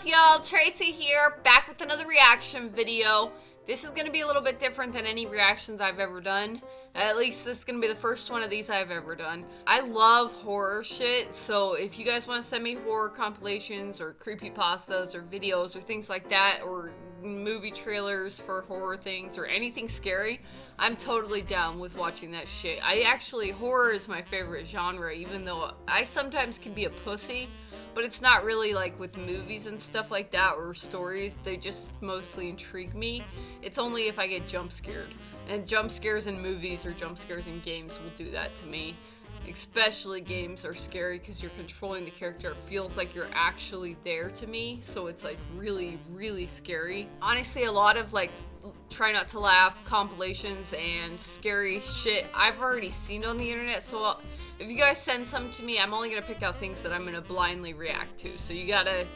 up, y'all? Tracy here, back with another reaction video. This is going to be a little bit different than any reactions I've ever done. At least this is going to be the first one of these I've ever done. I love horror shit, so if you guys want to send me horror compilations or creepypastas or videos or things like that, or movie trailers for horror things or anything scary, I'm totally down with watching that shit. Horror is my favorite genre, even though I sometimes can be a pussy. But it's not really like with movies and stuff like that or stories. They just mostly intrigue me. It's only if I get jump scared. And jump scares in movies or jump scares in games will do that to me. Especially games are scary because you're controlling the character. It feels like you're actually there to me. So it's like really, really scary. Honestly, a lot of like try not to laugh compilations and scary shit I've already seen on the internet. So if you guys send some to me, I'm only gonna pick out things that I'm gonna blindly react to. So you gotta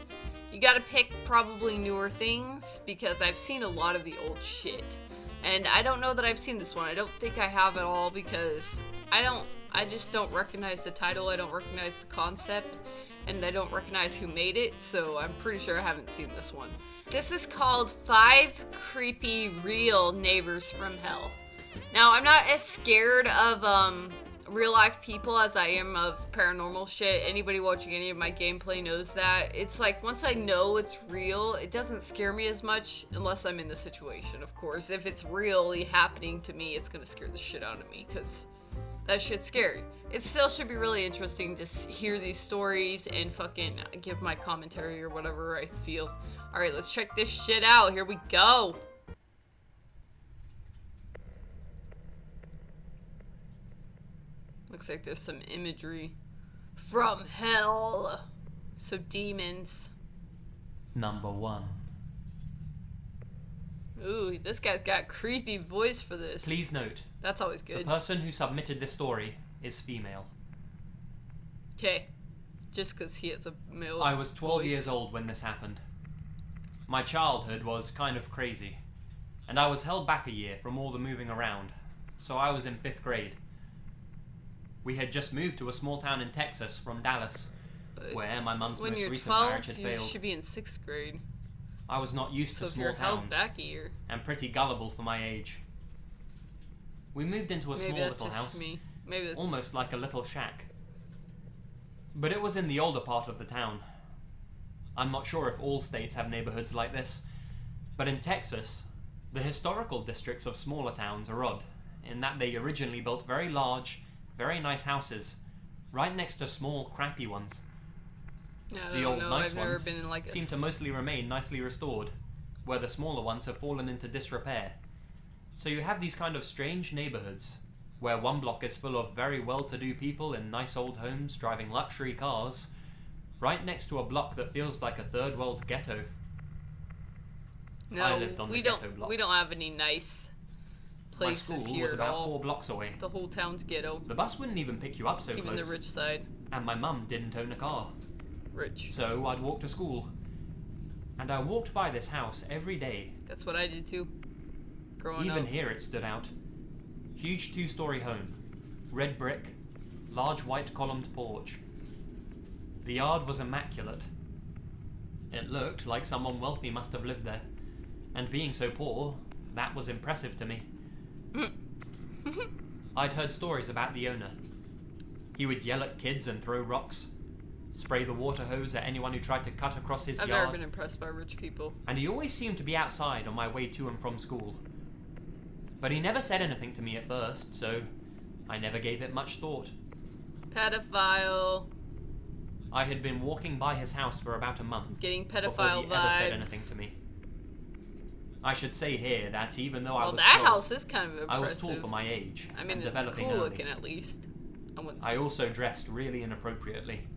pick probably newer things because I've seen a lot of the old shit. And I don't know that I've seen this one. I don't think I have at all because I just don't recognize the title, I don't recognize the concept, and I don't recognize who made it, so I'm pretty sure I haven't seen this one. This is called 5 Creepy Real Neighbors from Hell. Now, I'm not as scared of real life people as I am of paranormal shit. Anybody watching any of my gameplay knows that. It's like once I know it's real, it doesn't scare me as much unless I'm in the situation, of course. If it's really happening to me, it's gonna scare the shit out of me because that shit's scary. It still should be really interesting to hear these stories and fucking give my commentary or whatever I feel. Alright, let's check this shit out. Here we go. Looks like there's some imagery from hell. So demons. Number 1. Ooh, this guy's got a creepy voice for this. Please note, that's always good. The person who submitted this story is female. Okay, just because he has a male I was 12 voice. years old when this happened. My childhood was kind of crazy, and I was held back a year from all the moving around, so I was in 5th grade. We had just moved to a small town in Texas from Dallas, where my mum's most recent marriage had failed. When you're 12, you should be in 6th grade. I was not used to So small if you're held towns, back a year, and pretty gullible for my age. We moved into a small little house, almost like a little shack. But it was in the older part of the town. I'm not sure if all states have neighborhoods like this, but in Texas, the historical districts of smaller towns are odd, in that they originally built very large, very nice houses, right next to small, crappy ones. The old nice ones seem to mostly remain nicely restored, where the smaller ones have fallen into disrepair. So you have these kind of strange neighborhoods, where one block is full of very well-to-do people in nice old homes driving luxury cars, right next to a block that feels like a third world ghetto. No, I lived on the ghetto block. We don't have any nice places My school here was at about all. 4 blocks away. The whole town's ghetto. The bus wouldn't even pick you up so even close. the rich side. And my mum didn't own a car. Rich. So I'd walk to school. And I walked by this house every day. That's what I did too, growing up. Even here it stood out. Huge 2-story home. Red brick. Large white columned porch. The yard was immaculate. It looked like someone wealthy must have lived there. And being so poor, that was impressive to me. I'd heard stories about the owner. He would yell at kids and throw rocks, spray the water hose at anyone who tried to cut across his yard. I've never been impressed by rich people. And he always seemed to be outside on my way to and from school. But he never said anything to me at first, so I never gave it much thought. Pedophile. I had been walking by his house for about a month Getting pedophile before he ever said vibes. anything to me. I should say here that even though I was that 12, house is kind of impressive. I was tall for my age. I mean, and it's developing cool early. looking at least. I also dressed really inappropriately.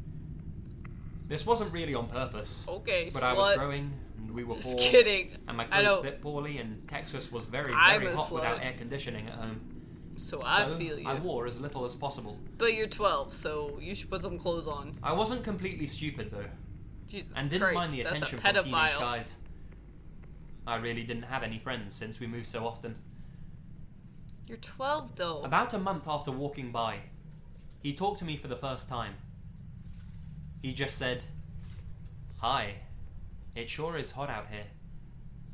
This wasn't really on purpose. Okay, but slut. I was growing, and we were Just poor. kidding. And my clothes fit poorly, and Texas was very, I'm very a hot slut. without air conditioning at home. So I feel you. I wore as little as possible. But you're 12, so you should put some clothes on. I wasn't completely stupid though. Jesus and didn't Christ, mind the that's a attention from teenage pedophile. guys. I really didn't have any friends since we moved so often. You're 12 though. About a month after walking by, he talked to me for the first time. He just said, "Hi, It sure is hot out here.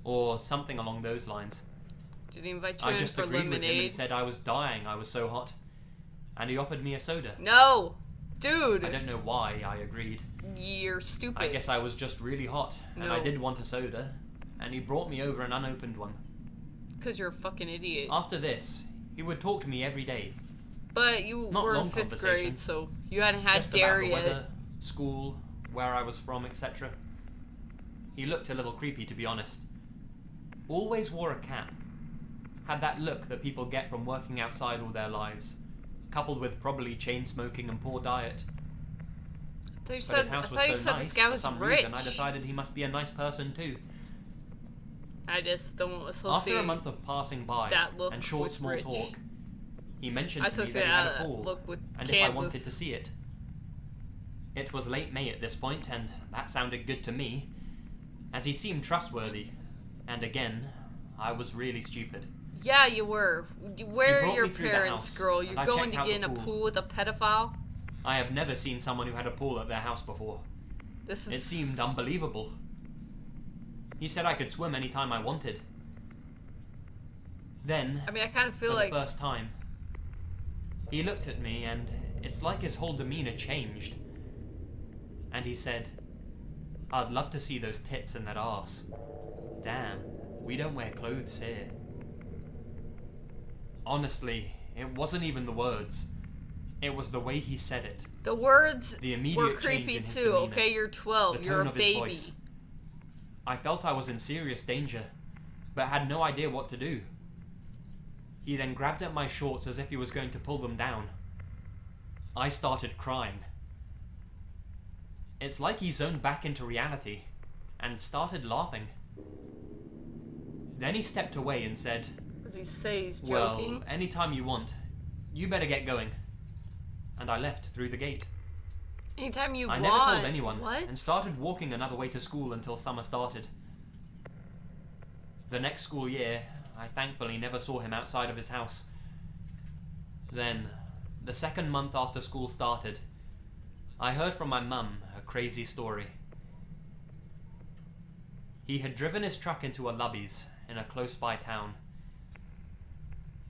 Or something along those lines. Did he invite you I in just for agreed lemonade? with him and said I was dying, I was so hot. And he offered me a soda. No! Dude! I don't know why I agreed. You're stupid. I guess I was just really hot, and I did want a soda, and he brought me over an unopened one. Because you're a fucking idiot. After this, he would talk to me every day. But you were in 5th grade, so you hadn't had just dairy about the yet. weather, school, where I was from, etc. He looked a little creepy, to be honest. Always wore a cap. Had that look that people get from working outside all their lives, coupled with probably chain smoking and poor diet. But his house was so nice, for some reason I decided he must be a nice person too. I just don't associate After a month of passing by that look and short with small rich. talk, he mentioned to me that he associate had a pool, look with and Kansas. if I wanted to see it. It was late May at this point, and that sounded good to me, as he seemed trustworthy, and again, I was really stupid. Yeah, you were. Where are your me through the parents, house, girl? and You're I going checked to out get in the a pool. pool with a pedophile? I have never seen someone who had a pool at their house before. It seemed unbelievable. He said I could swim anytime I wanted. Then, I mean, I kind of feel for like the first time, he looked at me and it's like his whole demeanor changed. And he said, "I'd love to see those tits and that arse. Damn, we don't wear clothes here." Honestly, it wasn't even the words. It was the way he said it. the words The immediate were change creepy in his too. demeanor, Okay, you're 12. the You're tone a of his baby. voice. I felt I was in serious danger, but had no idea what to do. He then grabbed at my shorts as if he was going to pull them down. I started crying. It's like he zoned back into reality and started laughing. Then he stepped away and said, As you say, he's "Well, joking. anytime you want. You better get going." And I left through the gate. Anytime you I want. never told anyone What? and started walking another way to school until summer started. The next school year, I thankfully never saw him outside of his house. Then, the second month after school started, I heard from my mum a crazy story. He had driven his truck into a Lubby's in a close-by town.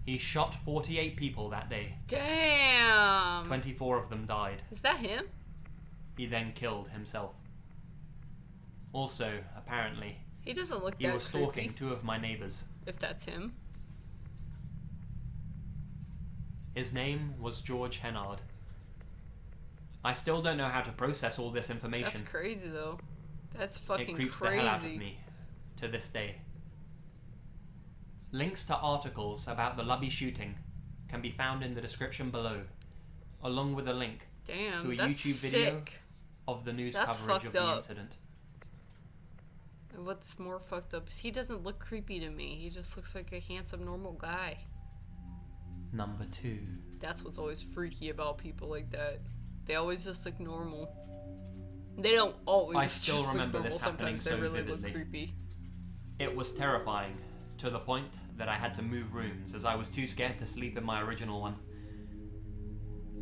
He shot 48 people that day. Damn. 24 of them died. Is that him? He then killed himself. Also, apparently, He doesn't look he that was stalking creepy, 2 of my neighbours. if that's him. His name was George Hennard. I still don't know how to process all this information. That's crazy, though. That's fucking It creeps crazy. the hell out of me, to this day. Links to articles about the Lubby shooting can be found in the description below, along with a link Damn, to a that's YouTube video sick. of the news That's coverage of fucked the up. incident. And what's more fucked up is he doesn't look creepy to me. He just looks like a handsome, normal guy. Number 2. That's what's always freaky about people like that. They always just look normal. They don't always I still just remember look normal. this happening Sometimes they so really vividly. look creepy. It was terrifying, to the point that I had to move rooms as I was too scared to sleep in my original one.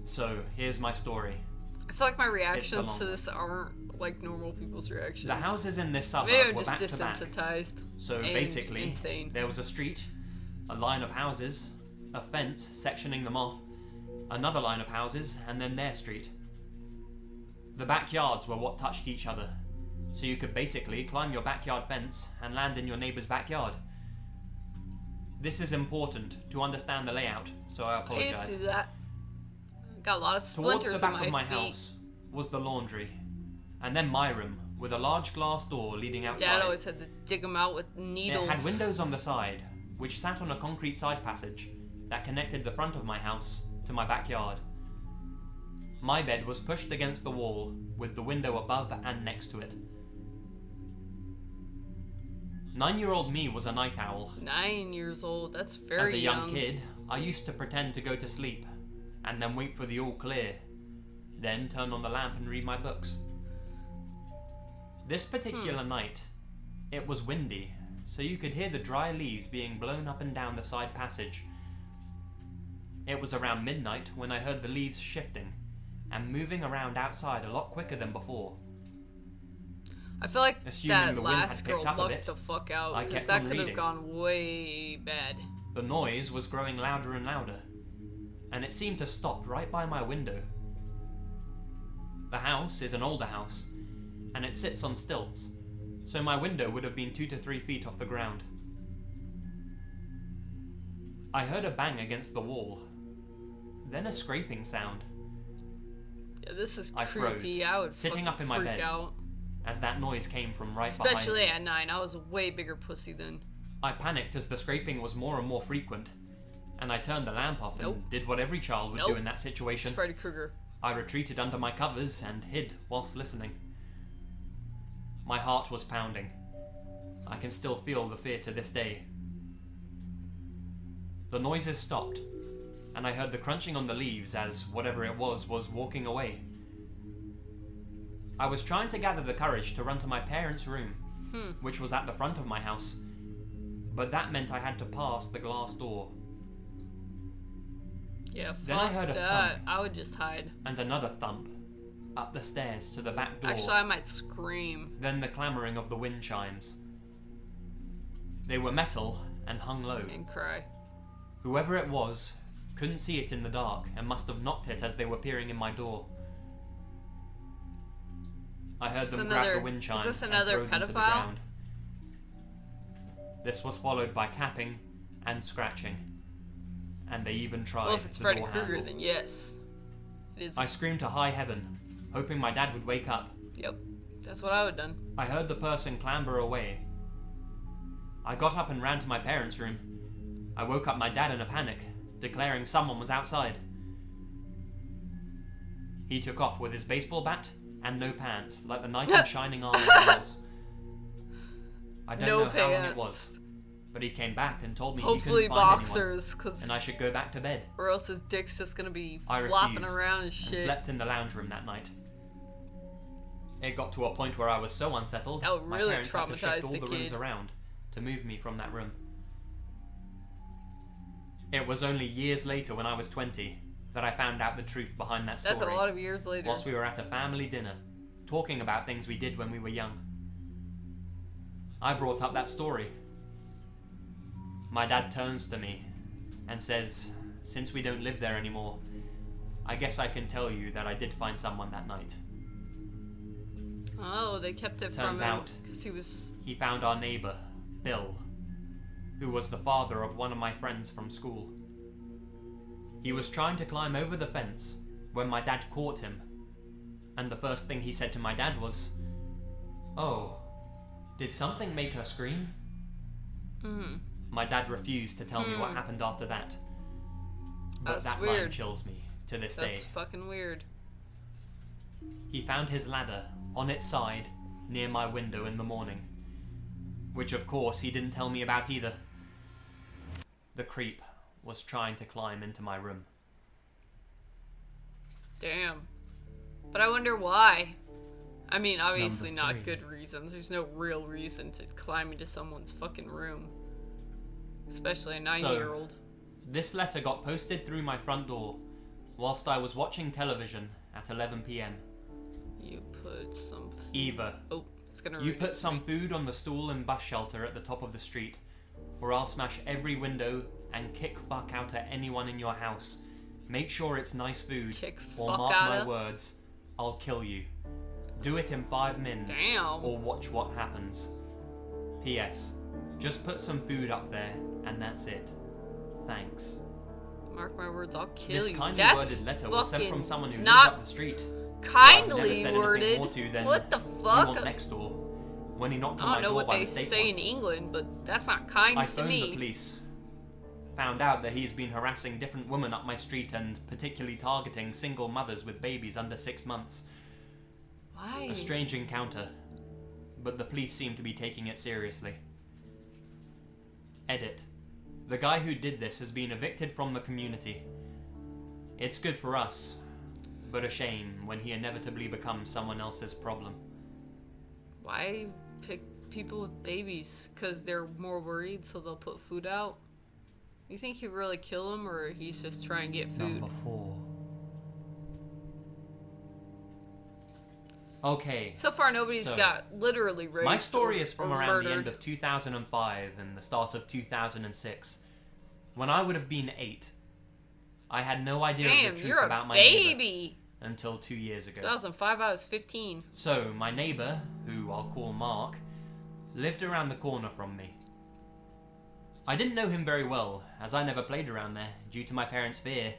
So, here's my story. I feel like my It's a reactions long to this aren't like normal people's reactions. The houses in this suburb Maybe I'm were just back to back. desensitized. So and basically, insane. there was a street, a line of houses, a fence sectioning them off, another line of houses, and then their street. The backyards were what touched each other, so you could basically climb your backyard fence and land in your neighbour's backyard. This is important to understand the layout, so I I used to apologise. do that. Got a lot of Towards splinters the back in my of my feet. house was the laundry, and then my room with a large glass door leading outside. Dad always had to dig them out with needles. It had windows on the side, which sat on a concrete side passage that connected the front of my house to my backyard. My bed was pushed against the wall, with the window above and next to it. 9-year-old me was a night owl. 9 years old. That's very As a young kid, I used to pretend to go to sleep, and then wait for the all clear, then turn on the lamp and read my books. This particular night, it was windy, so you could hear the dry leaves being blown up and down the side passage. It was around midnight when I heard the leaves shifting and moving around outside a lot quicker than before. I feel like Assuming that the wind had last girl picked up a lucked bit, the fuck out, I because kept that on could have reading. gone way bad. The noise was growing louder and louder, and it seemed to stop right by my window. The house is an older house, and it sits on stilts, so my window would have been 2 to 3 feet off the ground. I heard a bang against the wall, then a scraping sound. Yeah, this is I creepy. froze, I would sitting up in my bed, out. as that noise came from right behind me. Especially at 9. I was a way bigger pussy then. I panicked as the scraping was more and more frequent, and I turned the lamp off and did what every child would do in that situation. It's Freddy Krueger. I retreated under my covers and hid whilst listening. My heart was pounding. I can still feel the fear to this day. The noises stopped, and I heard the crunching on the leaves as whatever it was walking away. I was trying to gather the courage to run to my parents' room, which was at the front of my house, but that meant I had to pass the glass door. Yeah, Then I heard a thump. I would just hide. And another thump, up the stairs to the back door. Actually, I might scream. Then the clamoring of the wind chimes. They were metal and hung low. And cry. Whoever it was couldn't see it in the dark and must have knocked it as they were peering in my door. I heard them grab the wind chime and throw them to the ground. This was followed by tapping and scratching, and they even tried well, if it's the Freddy door Krueger, handle. then yes. It is. I screamed to high heaven, hoping my dad would wake up. Yep, that's what I would have done. I heard the person clamber away. I got up and ran to my parents' room. I woke up my dad in a panic, declaring someone was outside. He took off with his baseball bat and no pants, like the knight in shining armor he was. I don't know how long it was, but he came back and told me hopefully he couldn't find boxers, anyone, and I should go back to bed. Or else his dick's just gonna be I flopping around and shit. And slept in the lounge room that night. It got to a point where I was so unsettled, that would really my parents had to shift all the rooms kid. around to move me from that room. It was only years later, when I was 20, that I found out the truth behind that story. That's a lot of years later. Whilst we were at a family dinner, talking about things we did when we were young. I brought up that story. My dad turns to me and says, "Since we don't live there anymore, I guess I can tell you that I did find someone that night." Oh, they kept it Turns from him out, because he found our neighbour, Bill, who was the father of one of my friends from school. He was trying to climb over the fence when my dad caught him, and the first thing he said to my dad was, "Oh, did something make her scream?" My dad refused to tell me what happened after that. But that line chills me to this day. That's fucking weird. He found his ladder on its side near my window in the morning, which of course he didn't tell me about either. The creep was trying to climb into my room. Damn. But I wonder why. I mean, obviously Number 3. not good reasons. There's no real reason to climb into someone's fucking room. Especially a 9-year-old. So, this letter got posted through my front door whilst I was watching television at 11 p.m. You put some... Either Oh, it's gonna you put some food on the stool and bus shelter at the top of the street, or I'll smash every window and kick fuck out at anyone in your house. Make sure it's nice food, or mark my words, I'll kill you. Do it in 5 minutes, or watch what happens. P.S. Just put some food up there, and that's it. Thanks. Mark my words, I'll kill you. This kindly worded letter was sent from someone who lives up the street. Kindly worded? What the fuck? Next door. When he knocked on I my don't know door what by they mistake say once. in England, but that's not kind I to phoned me. the police. Found out that he's been harassing different women up my street and particularly targeting single mothers with babies under 6 months. Why? A strange encounter, but the police seem to be taking it seriously. Edit. The guy who did this has been evicted from the community. It's good for us, but a shame when he inevitably becomes someone else's problem. Why pick people with babies? Because they're more worried, so they'll put food out? You think he'd really kill him, or he's just trying to get food? Number 4. Okay. So far, nobody's got literally raped. My story is from around murdered. the end of 2005 and the start of 2006, when I would have been 8. I had no idea of the truth about my neighbor until 2 years ago. 2005, I was 15. So, my neighbor, who I'll call Mark, lived around the corner from me. I didn't know him very well, as I never played around there due to my parents' fear,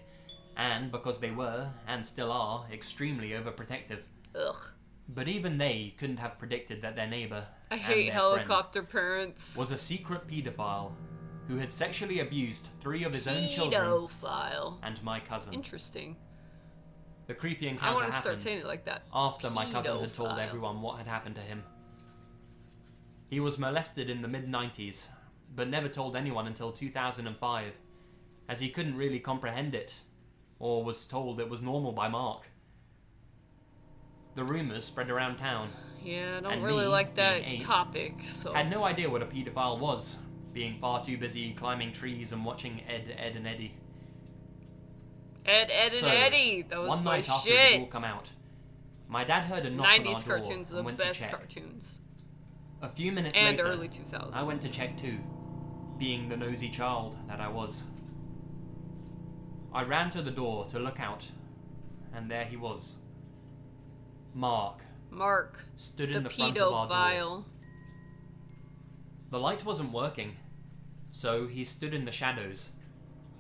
and because they were, and still are, extremely overprotective. Ugh. But even they couldn't have predicted that their neighbor, I hate helicopter parents, was a secret paedophile who had sexually abused 3 of his own children and my cousin. Interesting. The creepy encounter I want to happened start saying it like that. after my cousin had told everyone what had happened to him. He was molested in the mid-90s, but never told anyone until 2005, as he couldn't really comprehend it, or was told it was normal by Mark. The rumours spread around town. Yeah, I don't really like that topic, so... had no idea what a paedophile was, being far too busy climbing trees and watching Ed, Ed and Eddie. Ed, and Eddie! That was one my night shit! After it had all come out, my dad heard a knock on our 90s door cartoons are and the went best to check. cartoons. A few minutes and later, early 2000s. I went to check too, being the nosy child that I was. I ran to the door to look out, and there he was. Mark stood in the front of our door. The light wasn't working, so he stood in the shadows,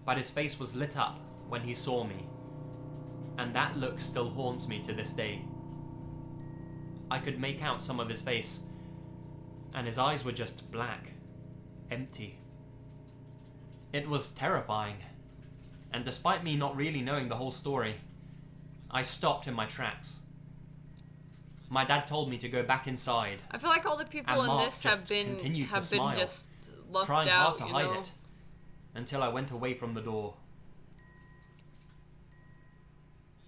but his face was lit up when he saw me, and that look still haunts me to this day. I could make out some of his face, and his eyes were just black, empty. It was terrifying, and despite me not really knowing the whole story, I stopped in my tracks. My dad told me to go back inside. I feel like all the people in this have been just left trying out, hard to hide it, until I went away from the door.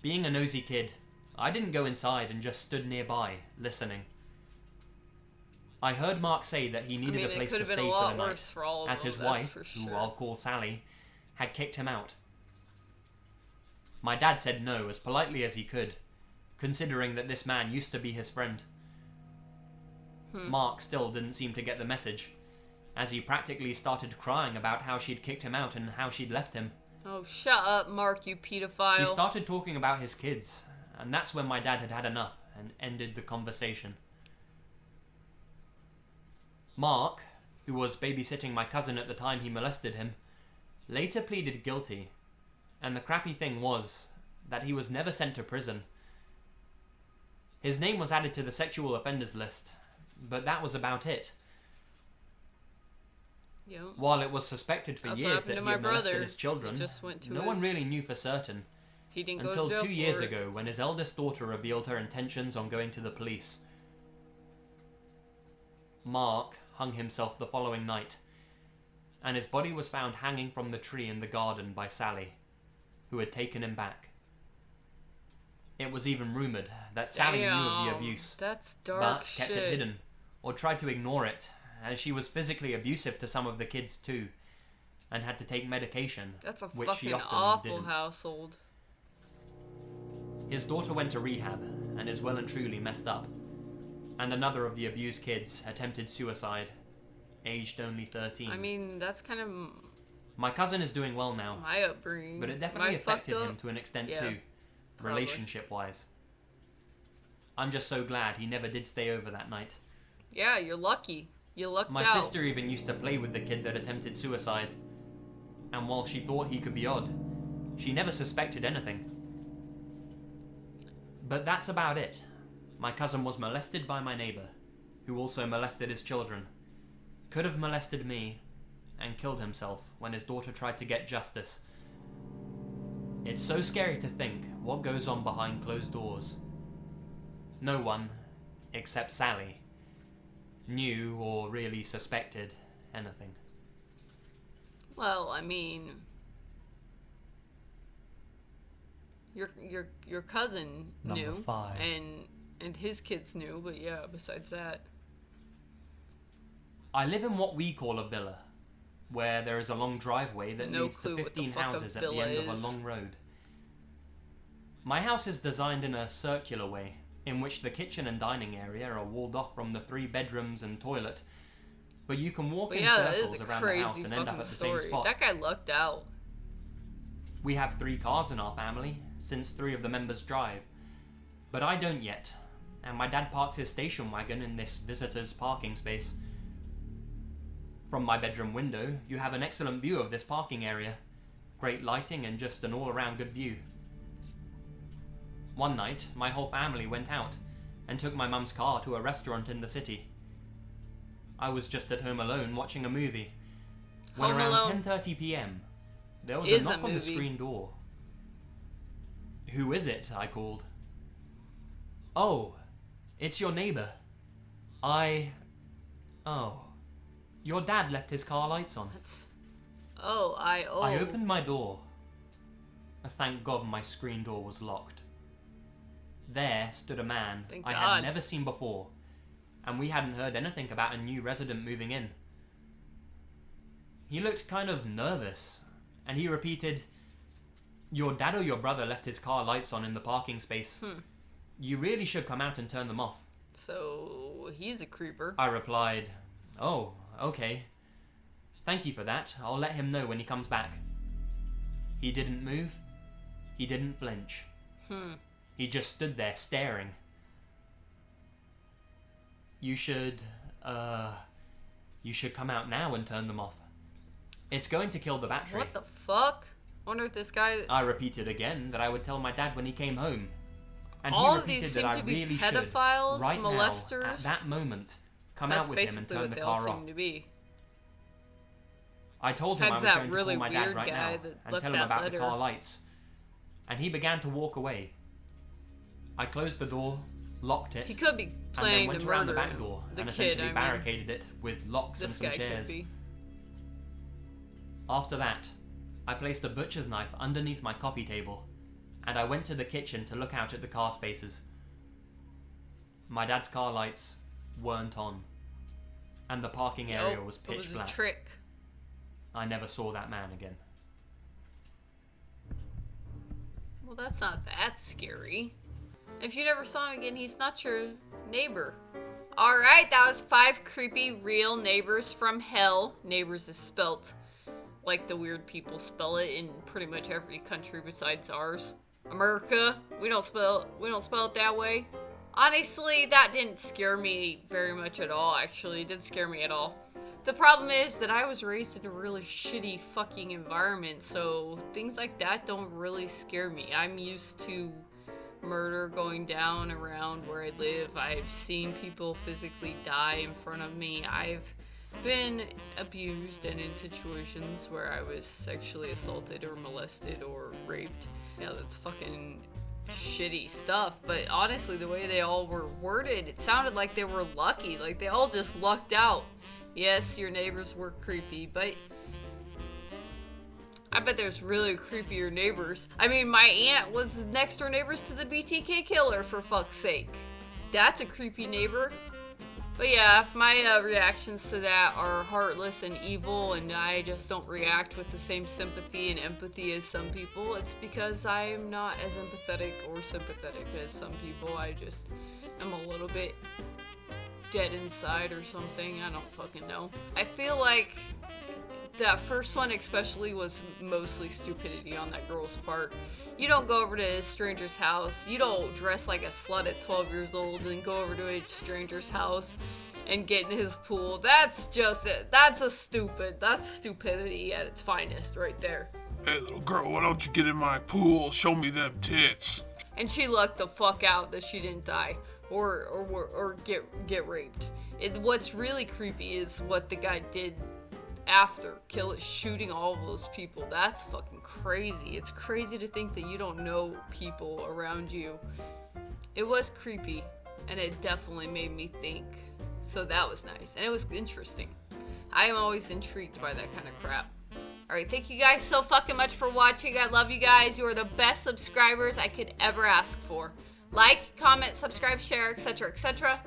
Being a nosy kid, I didn't go inside and just stood nearby, listening. I heard Mark say that he needed a place to stay for the night, as his wife, who I'll call Sally, had kicked him out. My dad said no as politely as he could, considering that this man used to be his friend. Mark still didn't seem to get the message, as he practically started crying about how she'd kicked him out and how she'd left him. Oh, shut up, Mark, you pedophile. He started talking about his kids, and that's when my dad had had enough and ended the conversation. Mark, who was babysitting my cousin at the time he molested him, later pleaded guilty, and the crappy thing was that he was never sent to prison. His name was added to the sexual offenders list, but that was about it. Yep. While it was suspected for years that he had molested his children, no one really knew for certain. He didn't go until to jail 2 years ago, when his eldest daughter revealed her intentions on going to the police. Mark hung himself the following night, and his body was found hanging from the tree in the garden by Sally, who had taken him back. It was even rumoured that Sally knew of the abuse, but kept it hidden, or tried to ignore it, as she was physically abusive to some of the kids too, and had to take medication, which she often awful household. His daughter went to rehab, and is well and truly messed up, and another of the abused kids attempted suicide, aged only 13. I mean, that's kind of... My cousin is doing well now, my upbringing. But it definitely affected him to an extent too, relationship-wise. I'm just so glad he never did stay over that night. Yeah, you're lucky. You lucked out. My sister even used to play with the kid that attempted suicide, and while she thought he could be odd, she never suspected anything. But that's about it. My cousin was molested by my neighbour, who also molested his children, could have molested me, and killed himself when his daughter tried to get justice. It's so scary to think what goes on behind closed doors. No one, except Sally, knew or really suspected anything. Well, I mean, your cousin knew, and his kids knew, but yeah, besides that. I live in what we call a villa, where there is a long driveway that leads to 15 houses at the end of a long road. My house is designed in a circular way, in which the kitchen and dining area are walled off from the 3 bedrooms and toilet, but you can walk in circles around the house and end up at the same spot. That guy lucked out. We have 3 cars in our family, since 3 of the members drive, but I don't yet, and my dad parks his station wagon in this visitor's parking space. From my bedroom window, you have an excellent view of this parking area. Great lighting and just an all-around good view. One night, my whole family went out and took my mum's car to a restaurant in the city. I was just at home alone watching a movie when around 10:30 p.m. there was a knock on the screen door. "Who is it?" I called. "Oh, it's your neighbour. Your dad left his car lights on." I opened my door. Thank God my screen door was locked. There stood a man I had never seen before, and we hadn't heard anything about a new resident moving in. He looked kind of nervous, and he repeated, "Your dad or your brother left his car lights on in the parking space. You really should come out and turn them off." So, he's a creeper. I replied, "Oh, okay. Thank you for that. I'll let him know when he comes back." He didn't move. He didn't flinch. He just stood there staring. You should come out now and turn them off. It's going to kill the battery." What the fuck? Wonder if this guy... I repeated again that I would tell my dad when he came home. And all he of these repeated seem that I to be really pedophiles, should, right molesters. now, at that moment, come out with him and turn the car off. To be. I told him I was going to call my dad right now and tell him about the car lights. And he began to walk away. I closed the door, locked it, he could be planning and then went around the back door and essentially barricaded it with locks and some chairs. After that, I placed a butcher's knife underneath my coffee table, and I went to the kitchen to look out at the car spaces. My dad's car lights weren't on, and the parking area was pitch black. It was a trick. I never saw that man again. Well, that's not that scary. If you never saw him again, he's not your neighbor. Alright, that was 5 creepy real neighbors from hell. Neighbors is spelt like the weird people spell it in pretty much every country besides ours. America, we don't spell it that way. Honestly, that didn't scare me very much at all, actually. It didn't scare me at all. The problem is that I was raised in a really shitty fucking environment, so things like that don't really scare me. I'm used to murder going down around where I live. I've seen people physically die in front of me. I've been abused and in situations where I was sexually assaulted or molested or raped. Yeah, that's fucking shitty stuff, but honestly, the way they all were worded, it sounded like they were lucky, like they all just lucked out. Yes, your neighbors were creepy, but I bet there's really creepier neighbors. I mean, my aunt was next door neighbors to the BTK killer, for fuck's sake. That's a creepy neighbor. But yeah, if my reactions to that are heartless and evil and I just don't react with the same sympathy and empathy as some people, it's because I'm not as empathetic or sympathetic as some people. I just am a little bit dead inside or something. I don't fucking know. I feel like that first one especially was mostly stupidity on that girl's part. You don't go over to a stranger's house. You don't dress like a slut at 12 years old and go over to a stranger's house and get in his pool. That's just it. That's stupidity at its finest right there. "Hey little girl, why don't you get in my pool? Show me them tits." And she lucked the fuck out that she didn't die or get raped. What's really creepy is what the guy did after shooting all of those people. That's fucking crazy. It's crazy to think that you don't know people around you. It was creepy, and it definitely made me think. So that was nice, and it was interesting. I am always intrigued by that kind of crap. Alright, thank you guys so fucking much for watching. I love you guys. You are the best subscribers I could ever ask for. Like, comment, subscribe, share, etc., etc.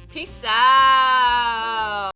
Peace out.